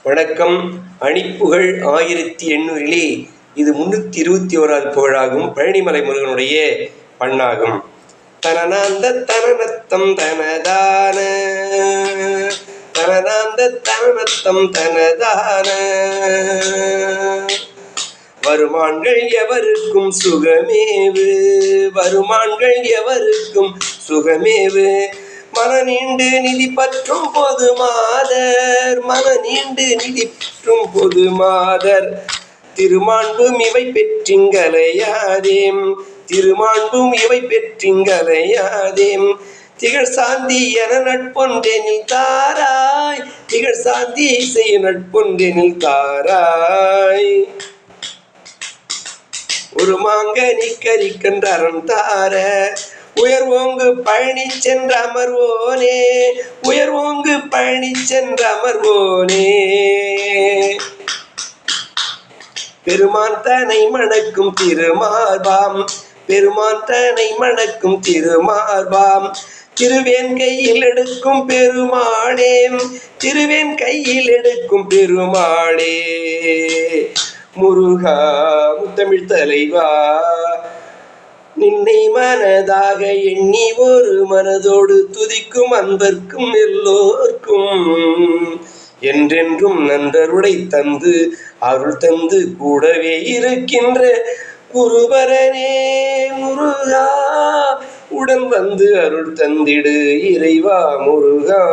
வணக்கம். அணிப்புகழ் 1800 இது 321வது புகழாகும். பழனிமலை முருகனுடைய பண்ணாகும். தனநாந்த தனநத்தம் தனதான தனநாந்த தனநத்தம் தனதான வருமான்கள் எவருக்கும் சுகமேவு, வருமான்கள் எவருக்கும் சுகமேவு. மனநீண்டு நிதி பற்றும் பொது மாதர், மனநீண்டு நிதி பற்றும் பொது மாதர். திருமாண்பும் இவை பெற்றிங்கலையாதேம், திருமாண்பும் இவை பெற்றிங்கலையாதேம். திகழ் சாந்தி என நட்பொன்றெனில் தாராய், திகழ் சாந்தி செய்ய நட்பொன்றெனில் தாராய். ஒரு மாங்கனி கரிக்கன்ற அறம் தார உயர்வோங்கு பழனி சென்ற அமர்வோனே, உயர்வோங்கு பழனி சென்ற அமர்வோனே. பெருமான் தனை மணக்கும் திருமார்பாம், பெருமான் தனை மணக்கும் திருமார்பாம். திருவேன் கையில் எடுக்கும் பெருமாளே, திருவேன் கையில் எடுக்கும் பெருமாளே. முருகா முத்தமிழ் தலைவா, நின்னை மனதாக எண்ணி ஒரு மனதோடு துதிக்கும் அன்பர்க்கும் எல்லோர்க்கும் என்றென்றும் நன்றருளை தந்து அருள் தந்து கூடவே இருக்கின்ற குருபரனே முருகா, உடன் வந்து அருள் தந்திடு இறைவா முருகா.